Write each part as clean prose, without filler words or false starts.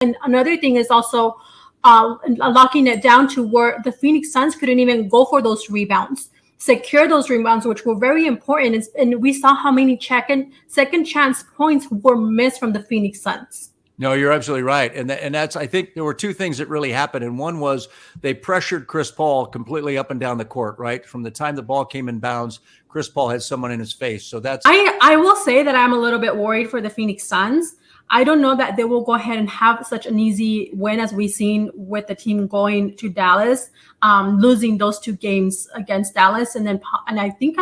And another thing is also locking it down to where the Phoenix Suns couldn't even go for those rebounds, secure those rebounds, which were very important. And we saw how many second chance points were missed from the Phoenix Suns. No, you're absolutely right. And that's, I think there were two things that really happened. And one was they pressured Chris Paul completely up and down the court, right? From the time the ball came in bounds, Chris Paul had someone in his face. So that's. I will say that I'm a little bit worried for the Phoenix Suns. I don't know that they will go ahead and have such an easy win as we've seen with the team going to Dallas, losing those two games against Dallas. And I think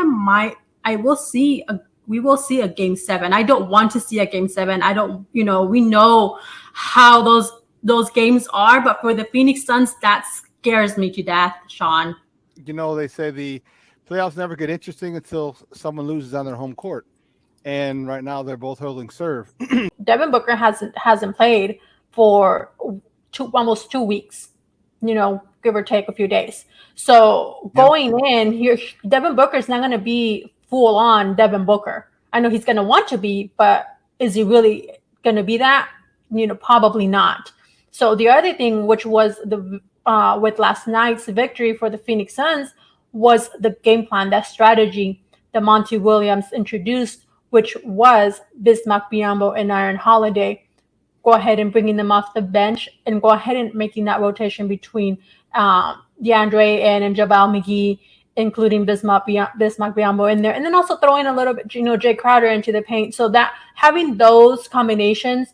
we will see a game 7. I don't want to see a game 7. We know how those games are, but for the Phoenix Suns, that scares me to death, Sean. They say the playoffs never get interesting until someone loses on their home court. And right now they're both holding serve. Devin Booker hasn't played for almost 2 weeks, give or take a few days. So going in here, Devin Booker is not going to be full on Devin Booker. I know he's going to want to be, but is he really going to be that? Probably not. So the other thing, which was with last night's victory for the Phoenix Suns, was the game plan, that strategy that Monty Williams introduced, which was Bismack Biyombo and Aaron Holiday. Go ahead and bringing them off the bench and go ahead and making that rotation between DeAndre and JaVale McGee, including Bismack Biyombo in there. And then also throwing a little bit, Jay Crowder into the paint. So that having those combinations,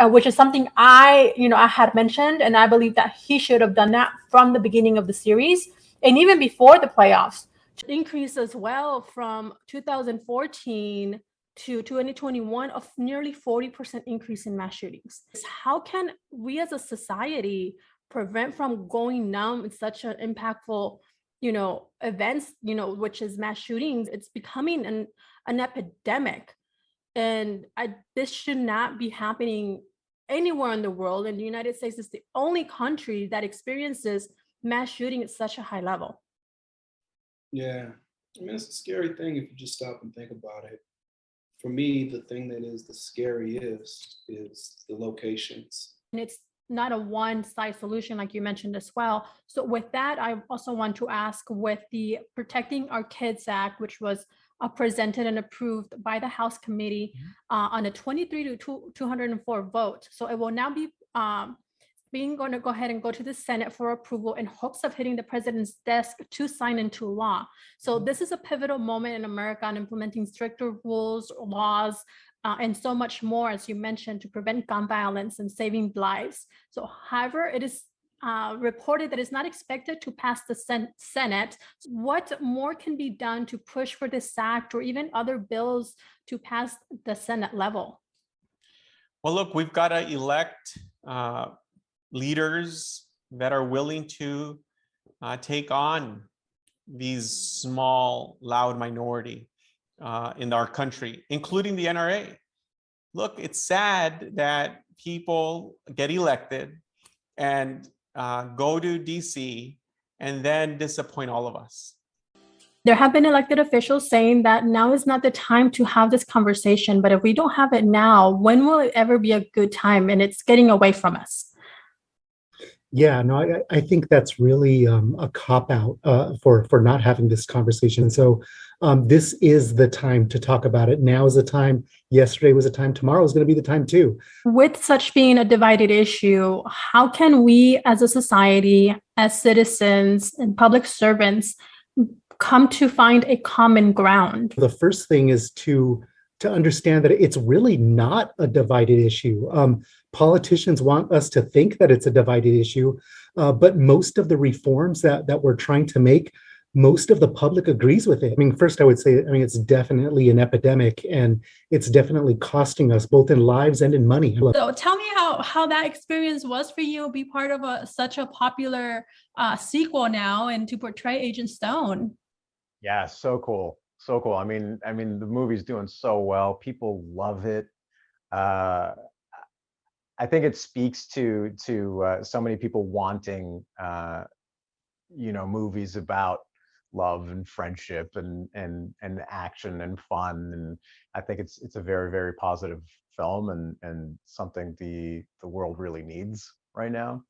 which is something I had mentioned, and I believe that he should have done that from the beginning of the series and even before the playoffs. Increase as well from 2014 to 2021 of nearly 40% increase in mass shootings. How can we as a society prevent from going numb in such an impactful, events, which is mass shootings? It's becoming an epidemic. And this should not be happening anywhere in the world. And the United States is the only country that experiences mass shooting at such a high level. Yeah, it's a scary thing if you just stop and think about it. For me, the thing that is the scariest is the locations. And it's not a one-size solution, like you mentioned as well. So with that, I also want to ask, with the Protecting Our Kids Act, which was presented and approved by the House Committee on a 23 to 204 vote. So it will now be going to go ahead and go to the Senate for approval in hopes of hitting the president's desk to sign into law. So this is a pivotal moment in America on implementing stricter rules, laws, and so much more, as you mentioned, to prevent gun violence and saving lives. So, however, it is reported that it's not expected to pass the Senate. What more can be done to push for this act or even other bills to pass the Senate level? Well, look, we've got to elect leaders that are willing to take on these small, loud minority in our country, including the NRA. Look, it's sad that people get elected and go to DC and then disappoint all of us. There have been elected officials saying that now is not the time to have this conversation, but if we don't have it now, when will it ever be a good time? And it's getting away from us. Yeah, no, I think that's really a cop-out for not having this conversation. So this is the time to talk about it. Now is the time. Yesterday was a time. Tomorrow is going to be the time too. With such being a divided issue, how can we as a society, as citizens and public servants, come to find a common ground? The first thing is to understand that it's really not a divided issue. Politicians want us to think that it's a divided issue, but most of the reforms that we're trying to make, most of the public agrees with it. I mean, first I would say, it's definitely an epidemic, and it's definitely costing us both in lives and in money. So tell me how that experience was for you, be part of such a popular sequel now and to portray Agent Stone. Yeah, so cool. So cool. I mean, the movie's doing so well. People love it. I think it speaks to so many people wanting, movies about love and friendship and action and fun. And I think it's a very, very positive film and something the world really needs right now.